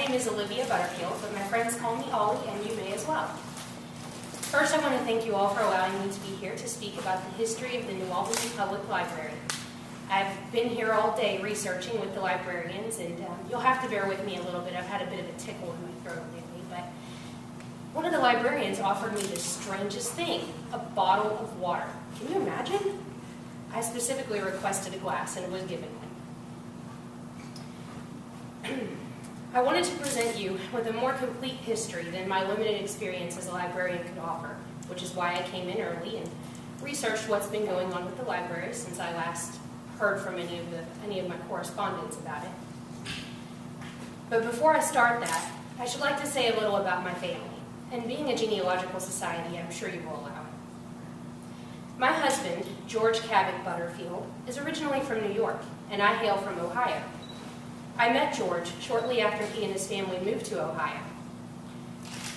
name is Olivia Butterfield, but my friends call me Ollie, and you may as well. First, I want to thank you all for allowing me to be here to speak about the history of the New Albany Public Library. I've been here all day researching with the librarians, and you'll have to bear with me a little bit. I've had a bit of a tickle in my throat lately, but one of the librarians offered me the strangest thing, a bottle of water. Can you imagine? I specifically requested a glass and was given one. I wanted to present you with a more complete history than my limited experience as a librarian could offer, which is why I came in early and researched what's been going on with the library since I last heard from any of my correspondents about it. But before I start that, I should like to say a little about my family. And being a genealogical society, I'm sure you will allow. My husband, George Cabot Butterfield, is originally from New York, and I hail from Ohio. I met George shortly after he and his family moved to Ohio.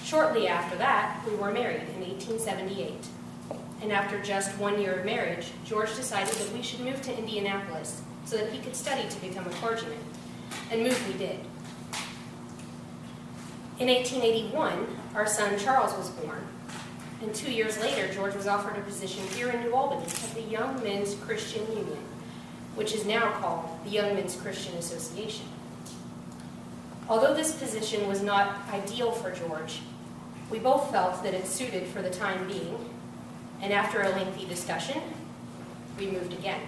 Shortly after that, we were married in 1878. And after just 1 year of marriage, George decided that we should move to Indianapolis so that he could study to become a clergyman. And move we did. In 1881, our son Charles was born. And 2 years later, George was offered a position here in New Albany at the Young Men's Christian Union, which is now called the Young Men's Christian Association. Although this position was not ideal for George, we both felt that it suited for the time being, and after a lengthy discussion, we moved again.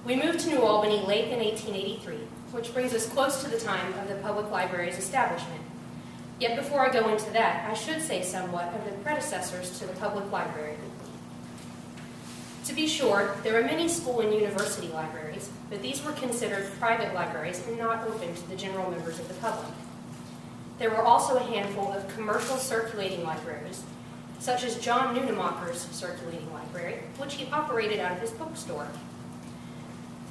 We moved to New Albany late in 1883, which brings us close to the time of the public library's establishment. Yet before I go into that, I should say somewhat of the predecessors to the public library. To be sure, there are many school and university libraries, but these were considered private libraries and not open to the general members of the public. There were also a handful of commercial circulating libraries, such as John Nunemacher's circulating library, which he operated out of his bookstore.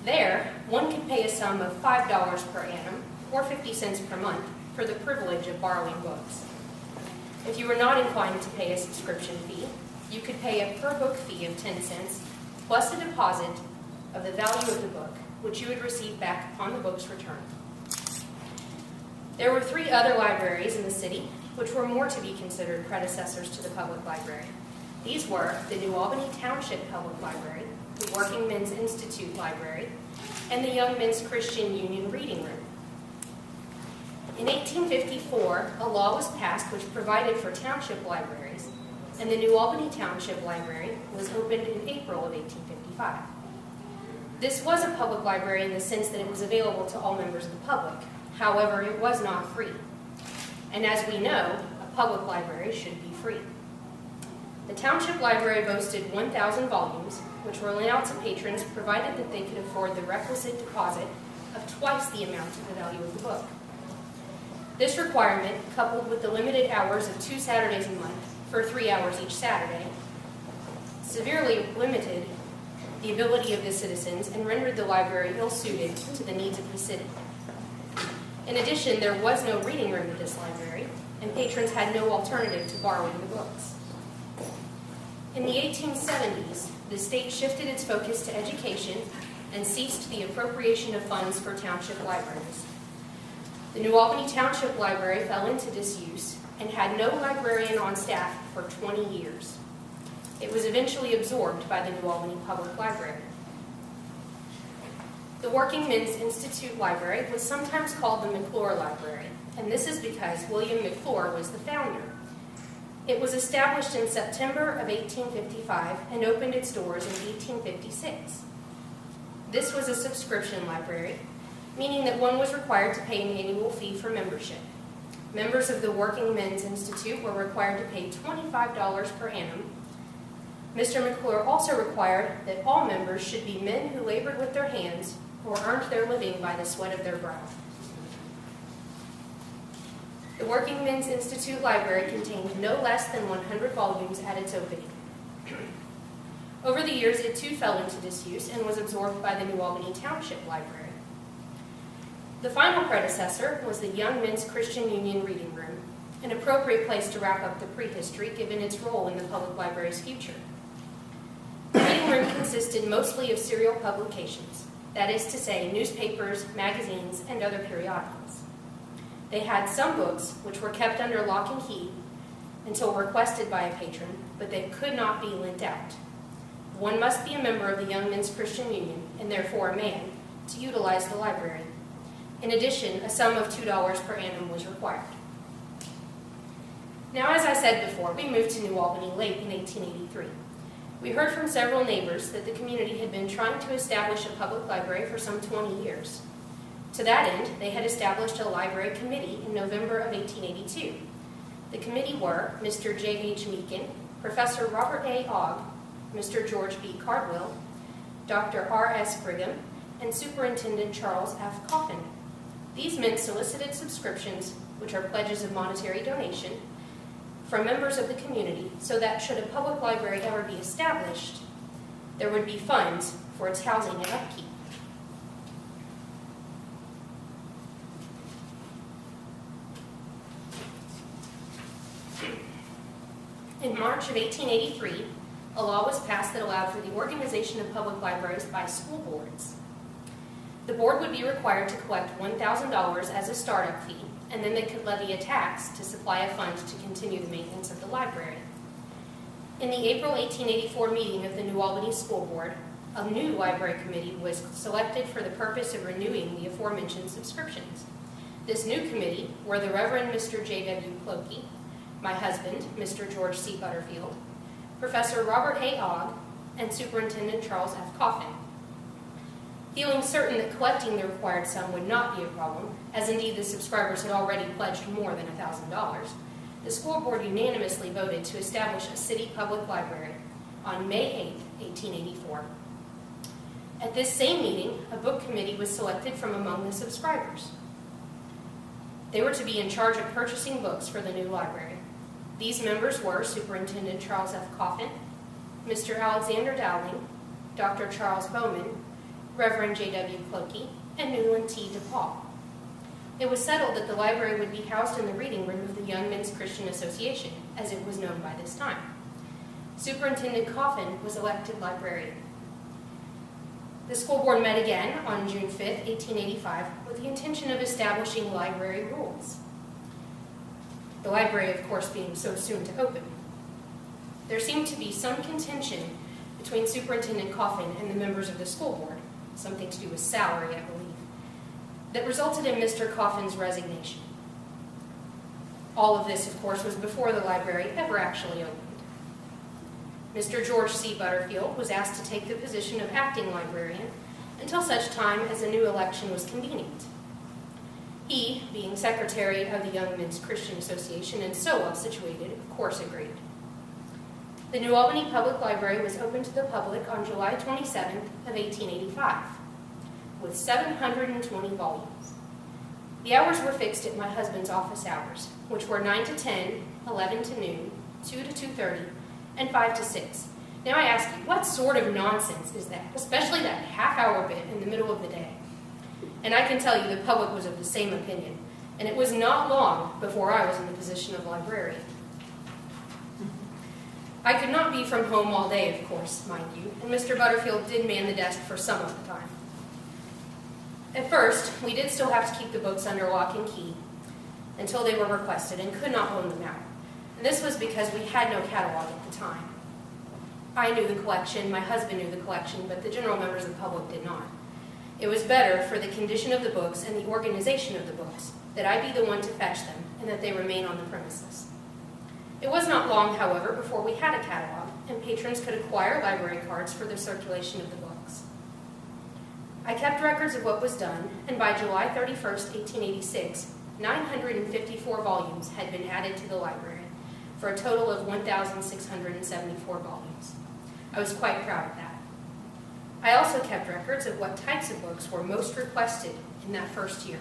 There, one could pay a sum of $5 per annum, or 50 cents per month, for the privilege of borrowing books. If you were not inclined to pay a subscription fee, you could pay a per-book fee of 10 cents, plus a deposit of the value of the book, which you would receive back upon the book's return. There were 3 other libraries in the city, which were more to be considered predecessors to the public library. These were the New Albany Township Public Library, the Working Men's Institute Library, and the Young Men's Christian Union Reading Room. In 1854, a law was passed which provided for township libraries, and the New Albany Township Library was opened in April of 1855. This was a public library in the sense that it was available to all members of the public. However, it was not free. And as we know, a public library should be free. The Township Library boasted 1,000 volumes, which were lent out to patrons provided that they could afford the requisite deposit of twice the amount of the value of the book. This requirement, coupled with the limited hours of 2 Saturdays a month for 3 hours each Saturday, severely limited the ability of the citizens and rendered the library ill-suited to the needs of the city. In addition, there was no reading room at this library, and patrons had no alternative to borrowing the books. In the 1870s, the state shifted its focus to education and ceased the appropriation of funds for township libraries. The New Albany Township Library fell into disuse and had no librarian on staff for 20 years. It was eventually absorbed by the New Albany Public Library. The Working Men's Institute Library was sometimes called the McClure Library, and this is because William McClure was the founder. It was established in September of 1855 and opened its doors in 1856. This was a subscription library, meaning that one was required to pay an annual fee for membership. Members of the Working Men's Institute were required to pay $25 per annum. Mr. McClure also required that all members should be men who labored with their hands or earned their living by the sweat of their brow. The Working Men's Institute Library contained no less than 100 volumes at its opening. Over the years, it too fell into disuse and was absorbed by the New Albany Township Library. The final predecessor was the Young Men's Christian Union Reading Room, an appropriate place to wrap up the prehistory given its role in the public library's future. The reading room consisted mostly of serial publications, that is to say, newspapers, magazines, and other periodicals. They had some books which were kept under lock and key until requested by a patron, but they could not be lent out. One must be a member of the Young Men's Christian Union, and therefore a man, to utilize the library. In addition, a sum of $2 per annum was required. Now, as I said before, we moved to New Albany late in 1883. We heard from several neighbors that the community had been trying to establish a public library for some 20 years. To that end, they had established a library committee in November of 1882. The committee were Mr. J.H. Meakin, Professor Robert A. Ogg, Mr. George B. Cardwell, Dr. R.S. Brigham, and Superintendent Charles F. Coffin. These men solicited subscriptions, which are pledges of monetary donation, from members of the community so that should a public library ever be established, there would be funds for its housing and upkeep. In March of 1883, a law was passed that allowed for the organization of public libraries by school boards. The board would be required to collect $1,000 as a startup fee, and then they could levy a tax to supply a fund to continue the maintenance of the library. In the April 1884 meeting of the New Albany School Board, a new library committee was selected for the purpose of renewing the aforementioned subscriptions. This new committee were the Reverend Mr. J.W. Clokey, my husband, Mr. George C. Butterfield, Professor Robert A. Ogg, and Superintendent Charles F. Coffin. Feeling certain that collecting the required sum would not be a problem, as indeed the subscribers had already pledged more than $1,000, the school board unanimously voted to establish a city public library on May 8, 1884. At this same meeting, a book committee was selected from among the subscribers. They were to be in charge of purchasing books for the new library. These members were Superintendent Charles F. Coffin, Mr. Alexander Dowling, Dr. Charles Bowman, Reverend J.W. Clokey, and Newland T. DePaul. It was settled that the library would be housed in the reading room of the Young Men's Christian Association, as it was known by this time. Superintendent Coffin was elected librarian. The school board met again on June 5, 1885, with the intention of establishing library rules. The library, of course, being so soon to open. There seemed to be some contention between Superintendent Coffin and the members of the school board, something to do with salary, I believe, that resulted in Mr. Coffin's resignation. All of this, of course, was before the library ever actually opened. Mr. George C. Butterfield was asked to take the position of acting librarian until such time as a new election was convenient. He, being secretary of the Young Men's Christian Association and so well situated, of course agreed. The New Albany Public Library was opened to the public on July 27th of 1885, with 720 volumes. The hours were fixed at my husband's office hours, which were 9 to 10, 11 to noon, 2 to 2:30, and 5 to 6. Now I ask you, what sort of nonsense is that, especially that half-hour bit in the middle of the day? And I can tell you the public was of the same opinion, and it was not long before I was in the position of librarian. I could not be from home all day, of course, mind you, and Mr. Butterfield did man the desk for some of the time. At first, we did still have to keep the books under lock and key until they were requested and could not loan them out. And this was because we had no catalog at the time. I knew the collection, my husband knew the collection, but the general members of the public did not. It was better for the condition of the books and the organization of the books that I be the one to fetch them and that they remain on the premises. It was not long, however, before we had a catalog and patrons could acquire library cards for the circulation of the books. I kept records of what was done, and by July 31st, 1886, 954 volumes had been added to the library, for a total of 1,674 volumes. I was quite proud of that. I also kept records of what types of books were most requested in that first year,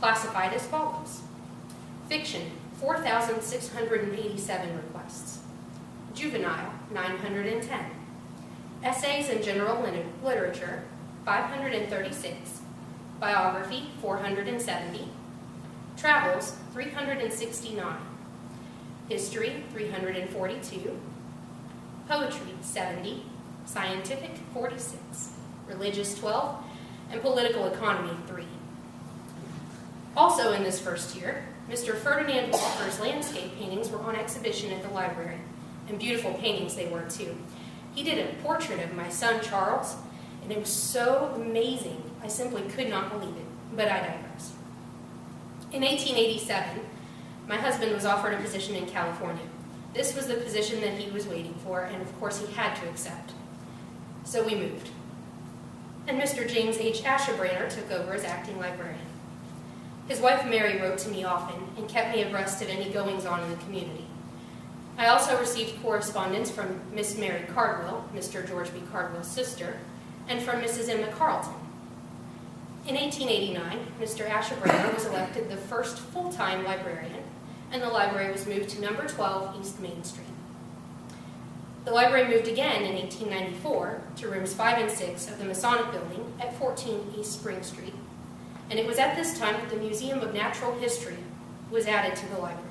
classified as follows. Fiction, 4,687 requests. Juvenile, 910. Essays and general literature, 536. Biography, 470. Travels, 369. History, 342. Poetry, 70. Scientific, 46. Religious, 12. and Political Economy 3. Also in this first year, Mr. Ferdinand Walker's landscape paintings were on exhibition at the library, and beautiful paintings they were too. He did a portrait of my son Charles, and it was so amazing, I simply could not believe it, but I digress. In 1887, my husband was offered a position in California. This was the position that he was waiting for, and of course he had to accept. So we moved. And Mr. James H. Ashebrainer took over as acting librarian. His wife Mary wrote to me often and kept me abreast of any goings-on in the community. I also received correspondence from Miss Mary Cardwell, Mr. George B. Cardwell's sister, and from Mrs. Emma Carlton. In 1889, Mr. Ashebrainer was elected the first full-time librarian, and the library was moved to number 12 East Main Street. The library moved again in 1894 to rooms 5 and 6 of the Masonic Building at 14 East Spring Street, and it was at this time that the Museum of Natural History was added to the library.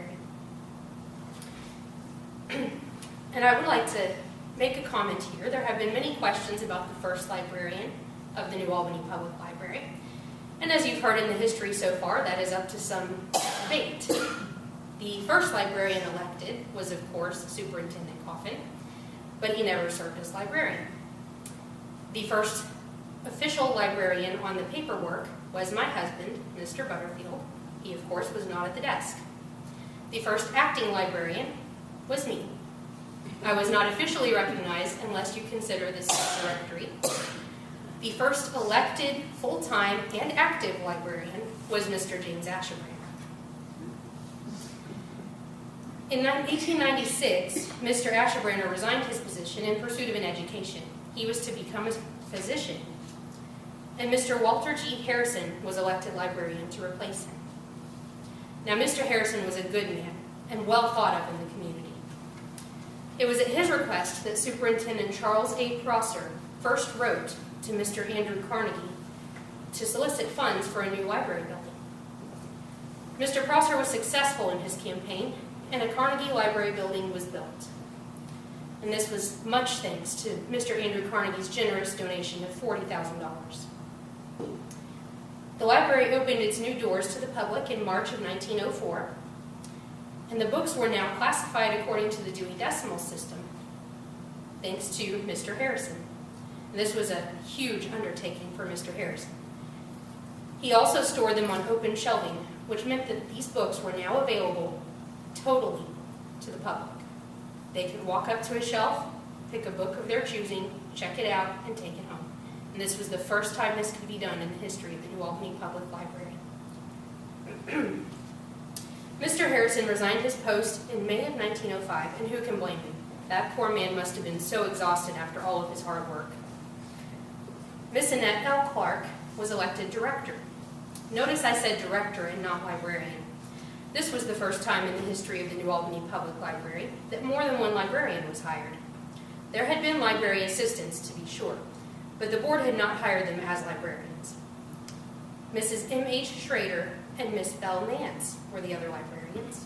And I would like to make a comment here. There have been many questions about the first librarian of the New Albany Public Library, and as you've heard in the history so far, that is up to some debate. The first librarian elected was, of course, Superintendent Coffin, but he never served as librarian. The first official librarian on the paperwork was my husband, Mr. Butterfield. He, of course, was not at the desk. The first acting librarian was me. I was not officially recognized unless you consider this directory. The first elected, full-time, and active librarian was Mr. James Ashebrainer. In 1896, Mr. Ashebrainer resigned his position in pursuit of an education. He was to become a physician, and Mr. Walter G. Harrison was elected librarian to replace him. Now, Mr. Harrison was a good man and well thought of in the community. It was at his request that Superintendent Charles A. Prosser first wrote to Mr. Andrew Carnegie to solicit funds for a new library building. Mr. Prosser was successful in his campaign, and a Carnegie Library building was built. And this was much thanks to Mr. Andrew Carnegie's generous donation of $40,000. The library opened its new doors to the public in March of 1904, and the books were now classified according to the Dewey Decimal System, thanks to Mr. Harrison. And this was a huge undertaking for Mr. Harrison. He also stored them on open shelving, which meant that these books were now available totally to the public. They could walk up to a shelf, pick a book of their choosing, check it out, and take it home. And this was the first time this could be done in the history of the New Albany Public Library. Mr. Harrison resigned his post in May of 1905, and who can blame him? That poor man must have been so exhausted after all of his hard work. Miss Annette L. Clark was elected director. Notice I said director and not librarian. This was the first time in the history of the New Albany Public Library that more than one librarian was hired. There had been library assistants, to be sure, but the board had not hired them as librarians. Mrs. M.H. Schrader and Miss Belle Nance were the other librarians.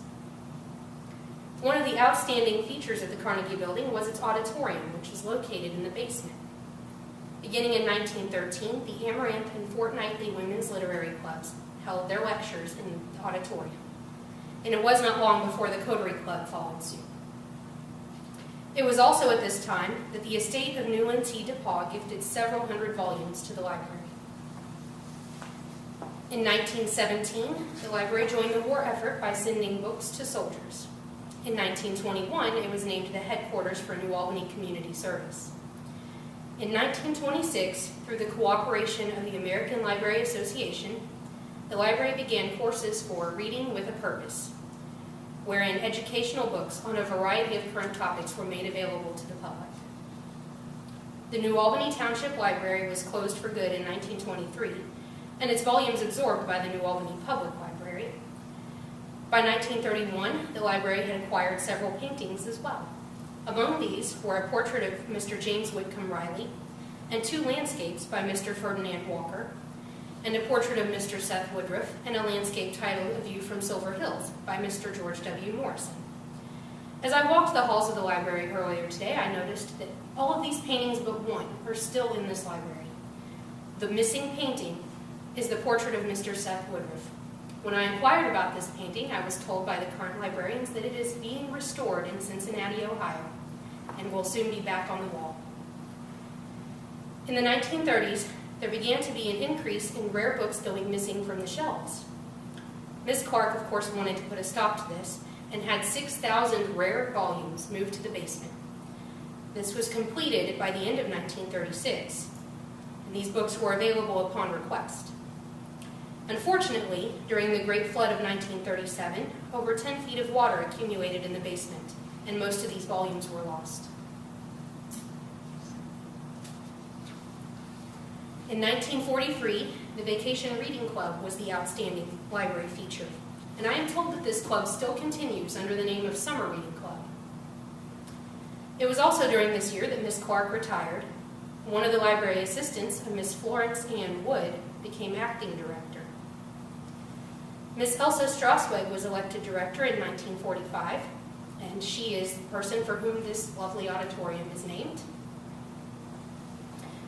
One of the outstanding features of the Carnegie Building was its auditorium, which was located in the basement. Beginning in 1913, the Amaranth and Fortnightly Women's Literary Clubs held their lectures in the auditorium, and it was not long before the Coterie Club followed suit. It was also at this time that the estate of Newland T. DePaul gifted several hundred volumes to the library. In 1917, the library joined the war effort by sending books to soldiers. In 1921, it was named the headquarters for New Albany Community Service. In 1926, through the cooperation of the American Library Association, the library began courses for Reading with a Purpose, wherein educational books on a variety of current topics were made available to the public. The New Albany Township Library was closed for good in 1923, and its volumes absorbed by the New Albany Public Library. By 1931, the library had acquired several paintings as well. Among these were a portrait of Mr. James Whitcomb Riley, and two landscapes by Mr. Ferdinand Walker, and a portrait of Mr. Seth Woodruff, and a landscape titled A View from Silver Hills by Mr. George W. Morrison. As I walked the halls of the library earlier today, I noticed that all of these paintings but one are still in this library. The missing painting is the portrait of Mr. Seth Woodruff. When I inquired about this painting, I was told by the current librarians that it is being restored in Cincinnati, Ohio, and will soon be back on the wall. In the 1930s, there began to be an increase in rare books going missing from the shelves. Ms. Clark, of course, wanted to put a stop to this and had 6,000 rare volumes moved to the basement. This was completed by the end of 1936, and these books were available upon request. Unfortunately, during the Great Flood of 1937, over 10 feet of water accumulated in the basement, and most of these volumes were lost. In 1943, the Vacation Reading Club was the outstanding library feature, and I am told that this club still continues under the name of Summer Reading Club. It was also during this year that Miss Clark retired. One of the library assistants, a Miss Florence Ann Wood, became acting director. Miss Elsa Strasweg was elected director in 1945, and she is the person for whom this lovely auditorium is named.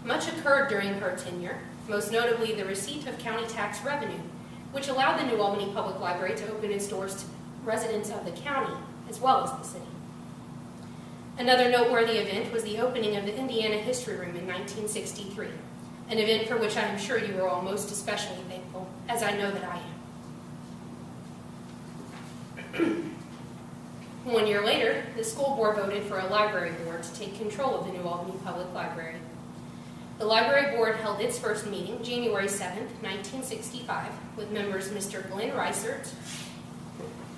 Much occurred during her tenure, most notably the receipt of county tax revenue, which allowed the New Albany Public Library to open its doors to residents of the county as well as the city. Another noteworthy event was the opening of the Indiana History Room in 1963, an event for which I am sure you are all most especially thankful, as I know that I am. 1 year later, the school board voted for a library board to take control of the New Albany Public Library. The library board held its first meeting January 7th, 1965, with members Mr. Glenn Reisert,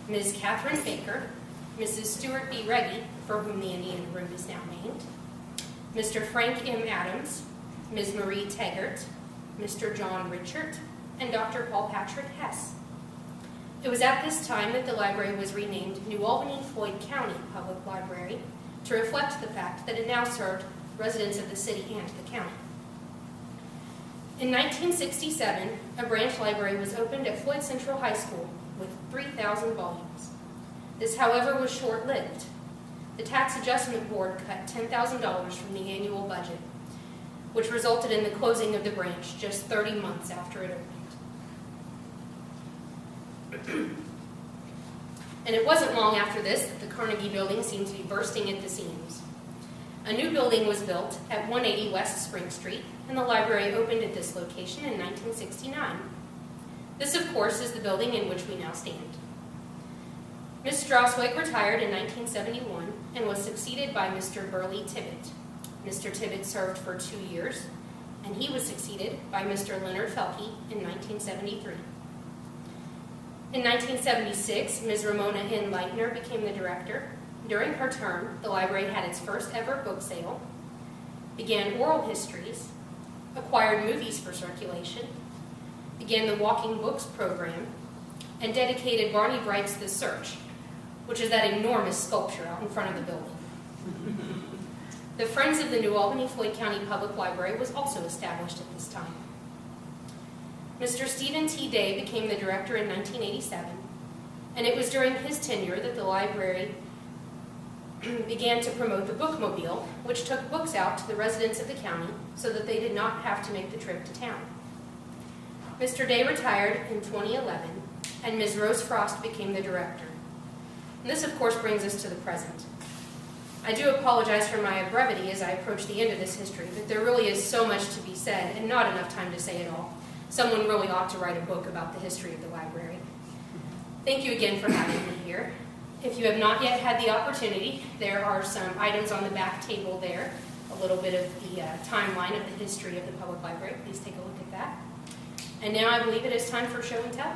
Ms. Catherine Baker, Mrs. Stuart B. Reggie, for whom the Indiana Room is now named, Mr. Frank M. Adams, Ms. Marie Taggart, Mr. John Richard, and Dr. Paul Patrick Hess. It was at this time that the library was renamed New Albany-Floyd County Public Library to reflect the fact that it now served residents of the city and the county. In 1967, a branch library was opened at Floyd Central High School with 3,000 volumes. This, however, was short-lived. The Tax Adjustment Board cut $10,000 from the annual budget, which resulted in the closing of the branch just 30 months after it opened. And it wasn't long after this that the Carnegie Building seemed to be bursting at the seams. A new building was built at 180 West Spring Street, and the library opened at this location in 1969. This, of course, is the building in which we now stand. Ms. Strasweg retired in 1971 and was succeeded by Mr. Burley Tibbett. Mr. Tibbett served for 2 years, and he was succeeded by Mr. Leonard Felke in 1973. In 1976, Ms. Ramona N. Leitner became the director. During her term, the library had its first ever book sale, began oral histories, acquired movies for circulation, began the Walking Books program, and dedicated Barney Bright's The Search, which is that enormous sculpture out in front of the building. The Friends of the New Albany-Floyd County Public Library was also established at this time. Mr. Stephen T. Day became the director in 1987, and it was during his tenure that the library began to promote the Bookmobile, which took books out to the residents of the county so that they did not have to make the trip to town. Mr. Day retired in 2011, and Ms. Rose Frost became the director. And this, of course, brings us to the present. I do apologize for my brevity as I approach the end of this history, but there really is so much to be said and not enough time to say it all. Someone really ought to write a book about the history of the library. Thank you again for having me here. If you have not yet had the opportunity, there are some items on the back table there, a little bit of the timeline of the history of the public library. Please take a look at that. And now I believe it is time for show and tell.